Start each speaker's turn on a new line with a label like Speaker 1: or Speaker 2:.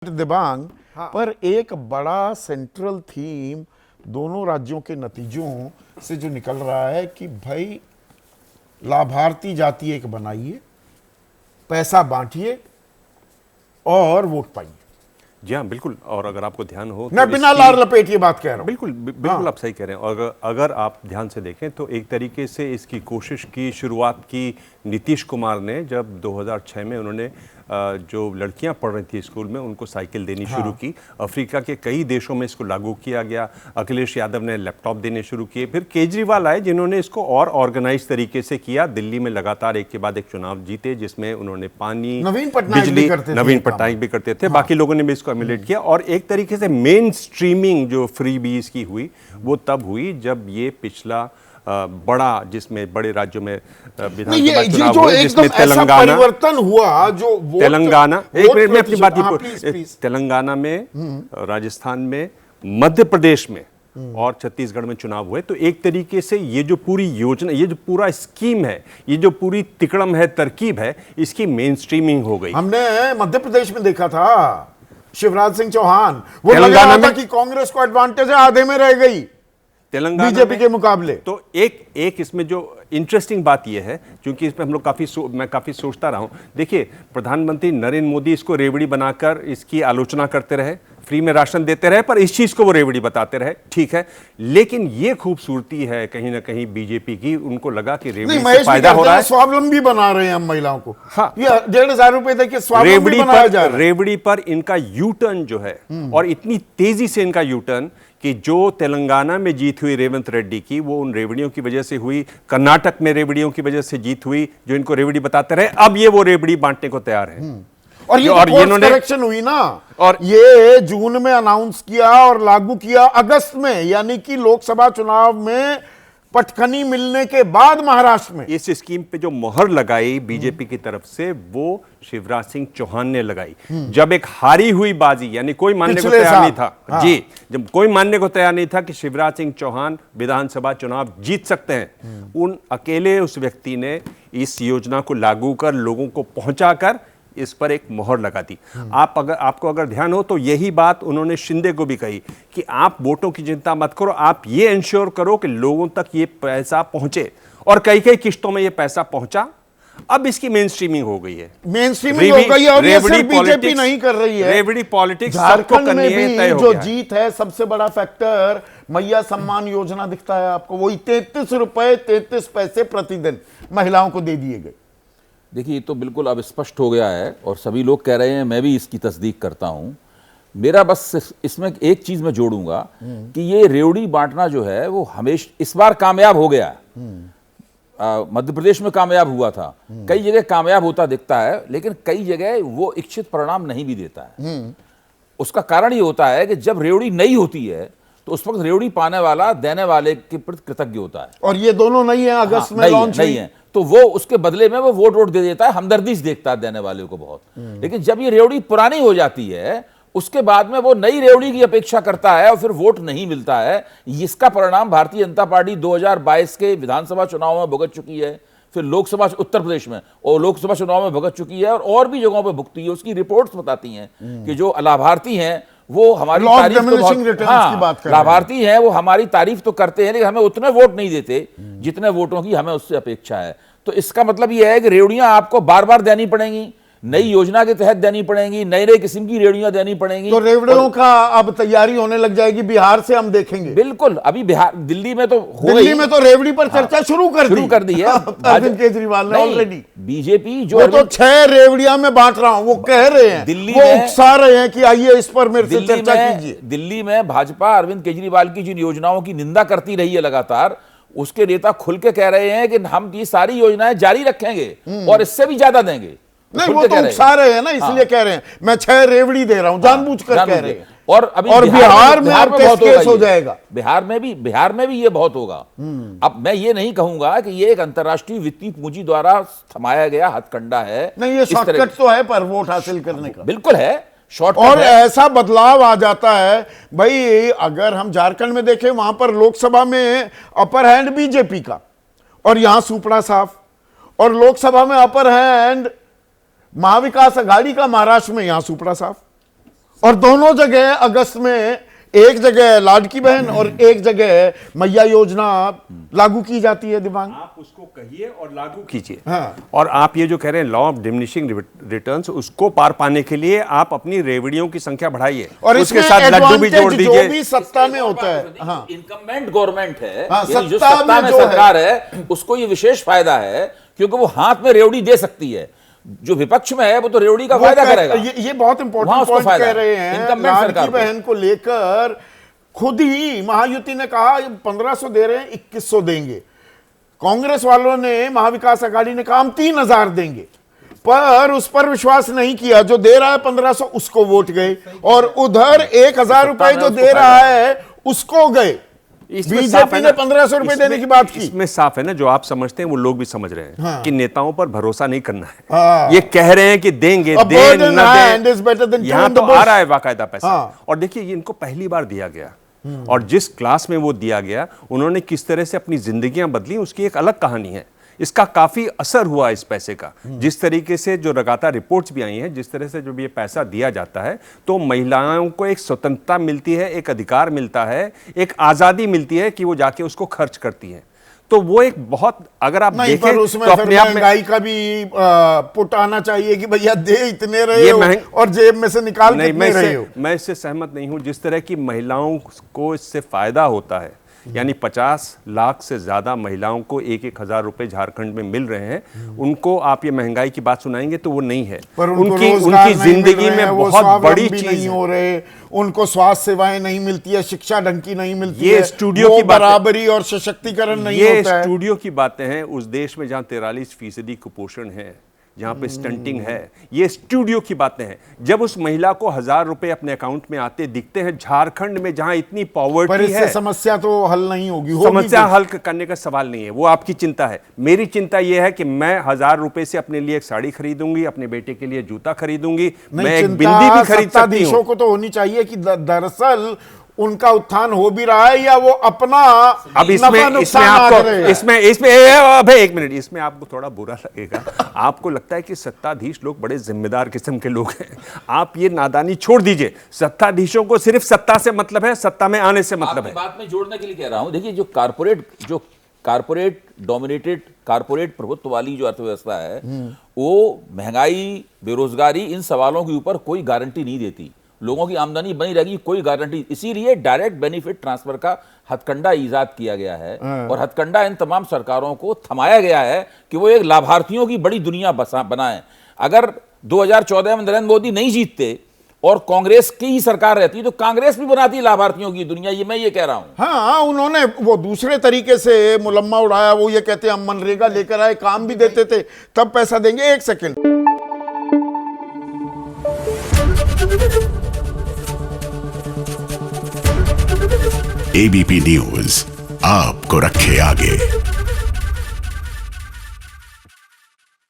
Speaker 1: दिबांग।
Speaker 2: हाँ।
Speaker 1: पर एक बड़ा सेंट्रल थीम दोनों राज्यों के नतीजों से जो निकल रहा है कि भाई लाभार्थी जाति एक बनाइए, पैसा बांटिए और वोट पाइए।
Speaker 3: जी हाँ, बिल्कुल। और अगर आपको ध्यान हो
Speaker 1: मैं बिना लार लपेट ये बात कह रहा हूं।
Speaker 3: बिल्कुल आप सही कह रहे हैं। और अगर आप ध्यान से देखें तो एक तरीके से इसकी कोशिश की शुरुआत की नीतीश कुमार ने, जब 2006 में उन्होंने जो लड़कियां पढ़ रही थी स्कूल में उनको साइकिल देनी शुरू की। अफ्रीका के कई देशों में इसको लागू किया गया। अखिलेश यादव ने लैपटॉप देने शुरू किए। फिर केजरीवाल आए जिन्होंने इसको और ऑर्गेनाइज तरीके से किया। दिल्ली में लगातार एक के बाद एक चुनाव जीते जिसमें उन्होंने पानी, बिजली, नवीन पटनायक भी करते थे। बाकी लोगों ने भी इसको एमुलेट किया। और एक तरीके से मेन स्ट्रीमिंग जो फ्री बीज की हुई वो तब हुई जब ये पिछला बड़ा, जिसमें बड़े राज्यों में विधानसभा चुनाव हुए, जिसमें तेलंगाना
Speaker 1: परिवर्तन हुआ, जो
Speaker 3: तेलंगाना, एक मिनट में अपनी बात ही, तेलंगाना में, राजस्थान में, मध्य प्रदेश में और छत्तीसगढ़ में चुनाव हुए। तो एक तरीके से ये जो पूरी योजना, ये जो पूरा स्कीम है, ये जो पूरी तिकड़म है, तरकीब है, इसकी मेन स्ट्रीमिंग हो गई।
Speaker 1: हमने मध्य प्रदेश में देखा था शिवराज सिंह चौहान, वो लग रहा था कि कांग्रेस को एडवांटेज है, आधे में रह गई
Speaker 3: तेलंगाना
Speaker 1: बीजेपी के मुकाबले।
Speaker 3: तो एक इसमें जो इंटरेस्टिंग बात यह है, क्योंकि इस पर हम लोग मैं काफी सोचता रहा हूं। देखिए, प्रधानमंत्री नरेंद्र मोदी इसको रेवड़ी बनाकर इसकी आलोचना करते रहे, फ्री में राशन देते रहे, पर इस चीज को वो रेवड़ी बताते रहे, ठीक है। लेकिन ये खूबसूरती है कहीं ना कहीं बीजेपी की, उनको लगा कि रेवड़ी से फायदा हो रहा है,
Speaker 1: स्वावलंबी बना रहे हैं हम महिलाओं को।
Speaker 3: हाँ,
Speaker 1: ये 1,500 रुपए देखिए स्वावलंबी बनाया जा रहा है।
Speaker 3: रेवड़ी पर इनका यू टर्न जो है, और इतनी तेजी से इनका यू टर्न कि जो तेलंगाना में जीत हुई रेवंत रेड्डी की, वो उन रेवड़ियों की वजह से हुई। कर्नाटक में रेवड़ियों की वजह से जीत हुई, जो इनको रेवड़ी बताते रहे। अब ये वो रेवड़ी बांटने को तैयार है।
Speaker 1: और ये करेक्शन हुई ना, और ये जून में अनाउंस किया और लागू किया अगस्त में, यानी कि लोकसभा चुनाव में पटखनी मिलने के बाद महाराष्ट्र में
Speaker 3: इस स्कीम पे जो मोहर लगाई बीजेपी की तरफ से, वो शिवराज सिंह चौहान ने लगाई। जब एक हारी हुई बाजी, यानी कोई मानने को तैयार नहीं था, हाँ। जी, जब कोई मानने को तैयार नहीं था कि शिवराज सिंह चौहान विधानसभा चुनाव जीत सकते हैं, उन अकेले उस व्यक्ति ने इस योजना को लागू कर, लोगों को पहुंचाकर इस पर एक मोहर लगा दी। आपको अगर ध्यान हो तो यही बात उन्होंने शिंदे को भी कही कि आप वोटों की चिंता मत करो, आप ये इंश्योर करो कि लोगों तक ये पैसा पहुंचे। और कई किश्तों में ये पैसा पहुंचा। अब इसकी मेन स्ट्रीमिंग हो गई है,
Speaker 1: मेन स्ट्रीमिंग हो गई है। और ये सिर्फ बीजेपी नहीं कर रही है,
Speaker 3: रेवड़ी पॉलिटिक्स
Speaker 1: झारखंड में भी जो जीत है, सबसे बड़ा फैक्टर मैया सम्मान योजना दिखता है आपको। वही 33 रुपए 33 पैसे प्रतिदिन महिलाओं को दे दिए गए।
Speaker 2: देखिए, ये तो बिल्कुल अब स्पष्ट हो गया है और सभी लोग कह रहे हैं, मैं भी इसकी तस्दीक करता हूं। मेरा बस इसमें एक चीज मैं जोड़ूंगा कि ये रेवड़ी बांटना जो है वो हमेशा इस बार कामयाब हो गया। मध्य प्रदेश में कामयाब हुआ था, कई जगह कामयाब होता दिखता है, लेकिन कई जगह वो इच्छित परिणाम नहीं भी देता है। उसका कारण ये होता है कि जब रेवड़ी नहीं होती है तो उस वक्त रेवड़ी पाने वाला देने वाले के प्रति कृतज्ञ होता है।
Speaker 1: और ये दोनों नहीं है, अगस्त में लॉन्च
Speaker 2: नहीं है, तो वो उसके बदले में वो वोट दे देता है, हमदर्दी से देखता है देने वाले को बहुत। लेकिन जब ये रेवड़ी पुरानी हो जाती है, उसके बाद में वो नई रेवड़ी की अपेक्षा करता है और फिर वोट नहीं मिलता है। इसका परिणाम भारतीय जनता पार्टी 2022 के विधानसभा चुनाव में भुगत चुकी है, फिर लोकसभा उत्तर प्रदेश में और लोकसभा चुनाव में भुगत चुकी है, और भी जगहों पर भुगती है। उसकी रिपोर्ट्स बताती हैं कि जो लाभार्थी हैं वो हमारी तारीफ तो लाभार्थी हैं, वो हमारी तारीफ तो करते हैं, लेकिन हमें उतने वोट नहीं देते जितने वोटों की हमें उससे अपेक्षा है। तो इसका मतलब यह है कि रेवड़ियां आपको बार बार देनी पड़ेंगी, नई योजना के तहत देनी पड़ेंगी, नई नई किस्म की रेवड़ियां देनी पड़ेंगी।
Speaker 1: तो रेवड़ियों का अब तैयारी होने लग जाएगी, बिहार से हम देखेंगे।
Speaker 2: बिल्कुल, अभी बिहार, दिल्ली में तो
Speaker 1: दिल्ली में तो रेवड़ी पर चर्चा शुरू कर दी है अरविंद केजरीवाल ने ऑलरेडी।
Speaker 2: बीजेपी जो
Speaker 1: तो 6 रेवड़ियां में बांट रहा हूं, वो कह रहे हैं,
Speaker 2: दिल्ली
Speaker 1: वो उकसा रहे हैं कि आइए इस पर मेरे से चर्चा कीजिए।
Speaker 2: दिल्ली में भाजपा अरविंद केजरीवाल की जिन योजनाओं की निंदा करती रही है लगातार, उसके नेता खुल के कह रहे हैं कि हम ये सारी योजनाएं जारी रखेंगे और इससे भी ज्यादा देंगे।
Speaker 1: नहीं, वो तो उकसा रहे हैं ना, इसलिए कह रहे हैं मैं 6 रेवड़ी दे रहा हूं, जानबूझकर कह रहे हैं।
Speaker 2: और अभी
Speaker 1: बिहार में बहुत केस हो जाएगा,
Speaker 2: बिहार में भी ये बहुत होगा। अब मैं ये नहीं कहूंगा कि ये एक अंतर्राष्ट्रीय वित्तीय पूंजी द्वारा थमाया गया हथकंडा है।
Speaker 1: नहीं, ये शॉर्टकट तो है पर वोट हासिल करने का,
Speaker 2: बिल्कुल है शॉर्टकट।
Speaker 1: और ऐसा बदलाव आ जाता है भाई, अगर हम झारखंड में देखें, वहां पर लोकसभा में अपर हैंड बीजेपी का और यहां सुपड़ा साफ, और लोकसभा में अपर हैंड महाविकास आघाड़ी का महाराष्ट्र में, यहां सुपड़ा साफ। और दोनों जगह अगस्त में एक जगह लाडकी बहन और एक जगह मैया योजना लागू की जाती है। दिमाग
Speaker 3: आप उसको कहिए और लागू कीजिए।
Speaker 1: हाँ।
Speaker 3: और आप ये जो कह रहे हैं लॉ ऑफ डिमिनिशिंग रिटर्न्स, उसको पार पाने के लिए आप अपनी रेवड़ियों की संख्या बढ़ाइए
Speaker 1: और
Speaker 3: उसके साथ लड्डू भी जोड़
Speaker 1: जो
Speaker 3: दीजिए।
Speaker 1: भी सत्ता में होता है। हाँ,
Speaker 2: इनकम्बेंट गवर्नमेंट है,
Speaker 1: हाँ,
Speaker 2: यानी जो
Speaker 1: सत्ता
Speaker 2: सत्ता
Speaker 1: में
Speaker 2: में
Speaker 1: जो
Speaker 2: सरकार है उसको ये विशेष फायदा है क्योंकि वो हाथ में रेवड़ी दे सकती है। जो विपक्ष में है वो तो रेवड़ी का फायदा करेगा।
Speaker 1: ये बहुत
Speaker 2: वहां
Speaker 1: इंपॉर्टेंट
Speaker 2: उसको
Speaker 1: पॉइंट
Speaker 2: फायदा
Speaker 1: कह
Speaker 2: है।
Speaker 1: रहे हैं।
Speaker 2: इनकम्बेंट
Speaker 1: लाडकी
Speaker 2: सरकार को।
Speaker 1: बहन को लेकर खुद ही महायुति ने कहा 1500 दे रहे हैं, 2100 देंगे। कांग्रेस वालों ने, महाविकास आघाड़ी ने कहा हम 3000 देंगे, पर उस पर विश्वास नहीं किया। जो दे रहा है 1500 उसको वोट गए, और उधर 1000 रुपए जो दे रहा है उसको गए। बीजेपी ने 1500 रुपए देने की बात की।
Speaker 3: इसमें साफ है ना, जो आप समझते हैं वो लोग भी समझ रहे हैं।
Speaker 1: हाँ।
Speaker 3: कि नेताओं पर भरोसा नहीं करना है।
Speaker 1: हाँ।
Speaker 3: ये कह रहे हैं कि देंगे,
Speaker 1: A
Speaker 3: दें
Speaker 1: bird in
Speaker 3: न
Speaker 1: hand
Speaker 3: दें,
Speaker 1: is better than two
Speaker 3: यहाँ
Speaker 1: in
Speaker 3: तो
Speaker 1: the bush।
Speaker 3: आ रहा है बाकायदा पैसा।
Speaker 1: हाँ।
Speaker 3: और देखिए ये इनको पहली बार दिया गया, और जिस क्लास में वो दिया गया, उन्होंने किस तरह से अपनी जिंदगियां बदली उसकी एक अलग कहानी है। इसका काफी असर हुआ इस पैसे का। जिस तरीके से जो लगातार रिपोर्ट्स भी आई हैं, जिस तरह से जब ये पैसा दिया जाता है तो महिलाओं को एक स्वतंत्रता मिलती है, एक अधिकार मिलता है, एक आजादी मिलती है कि वो जाके उसको खर्च करती हैं। तो वो एक बहुत, अगर आप
Speaker 1: नहीं,
Speaker 3: देखें
Speaker 1: पर उसमें
Speaker 3: तो
Speaker 1: फिर
Speaker 3: अपने आप में
Speaker 1: महंगाई का भी पुट आना चाहिए कि भैया दे इतने रहे
Speaker 3: ये
Speaker 1: हो और जेब में से निकाल
Speaker 3: नहीं,
Speaker 1: कितने रहे हो।
Speaker 3: मैं इससे सहमत नहीं हूं। जिस तरह की महिलाओं को इससे फायदा होता है, यानी 50 लाख से ज्यादा महिलाओं को 1-1 हजार रुपए झारखंड में मिल रहे हैं, उनको आप ये महंगाई की बात सुनाएंगे तो वो नहीं है।
Speaker 1: पर उनको
Speaker 3: उनकी
Speaker 1: रोजगार
Speaker 3: उनकी
Speaker 1: नहीं मिल
Speaker 3: जिंदगी
Speaker 1: रहे
Speaker 3: में
Speaker 1: हैं, वो
Speaker 3: बहुत बड़ी
Speaker 1: स्वावलंबी
Speaker 3: चीज
Speaker 1: नहीं
Speaker 3: है।
Speaker 1: हो रहे, उनको स्वास्थ्य सेवाएं नहीं मिलती है, शिक्षा ढंग की नहीं मिलती
Speaker 3: ये
Speaker 1: है,
Speaker 3: स्टूडियो
Speaker 1: वो
Speaker 3: की बात है।
Speaker 1: बराबरी और सशक्तिकरण नहीं
Speaker 3: ये
Speaker 1: होता है।
Speaker 3: स्टूडियो की बातें हैं उस देश में जहां 43% कुपोषण है, जहां पे स्टंटिंग है। ये स्टूडियो की बातें हैं। जब उस महिला को 1000 रुपए अपने अकाउंट में आते दिखते हैं झारखंड में, जहां इतनी
Speaker 1: पर
Speaker 3: पॉवर्टी
Speaker 1: इससे
Speaker 3: है,
Speaker 1: समस्या तो हल नहीं होगी।
Speaker 3: समस्या हल करने का सवाल नहीं है, वो आपकी चिंता है। मेरी चिंता यह है कि मैं 1000 रुपए से अपने लिए एक साड़ी खरीदूंगी, अपने बेटे के लिए जूता खरीदूंगी, मैं एक बिंदी भी खरीद सकती
Speaker 1: सत्ताधीशों
Speaker 3: हूँ।
Speaker 1: को तो होनी चाहिए कि दरअसल उनका उत्थान हो भी रहा है या वो अपना
Speaker 3: अब इसमें
Speaker 1: नफा नुकसान आंक रहे हैं।
Speaker 3: अबे एक मिनट, इसमें आपको थोड़ा बुरा लगेगा। आपको लगता है कि सत्ताधीश लोग बड़े जिम्मेदार किस्म के लोग हैं। आप ये नादानी छोड़ दीजिए। सत्ताधीशों को सिर्फ सत्ता से मतलब है, सत्ता में आने से मतलब है।
Speaker 2: बात में जोड़ने के लिए कह रहा हूं, देखिए जो कारपोरेट डोमिनेटेड, कारपोरेट प्रभुत्व वाली जो अर्थव्यवस्था है, वो महंगाई, बेरोजगारी, इन सवालों के ऊपर कोई गारंटी नहीं देती। लोगों की आमदनी बनी रहेगी, कोई गारंटी। इसीलिए डायरेक्ट बेनिफिट ट्रांसफर का हथकंडा ईजाद किया गया है, और हथकंडा इन तमाम सरकारों को थमाया गया है कि वो एक लाभार्थियों की बड़ी दुनिया बनाएं। अगर 2014 में नरेंद्र मोदी नहीं जीतते और कांग्रेस की ही सरकार रहती तो कांग्रेस भी बनाती लाभार्थियों की दुनिया, ये मैं ये कह रहा हूं।
Speaker 1: हाँ, उन्होंने वो दूसरे तरीके से मुलम्मा उड़ाया। वो ये कहते हैं हम मनरेगा लेकर आए, काम भी देते थे, तब पैसा देंगे। एक सेकंड।
Speaker 4: एबीपी न्यूज आपको रखे आगे।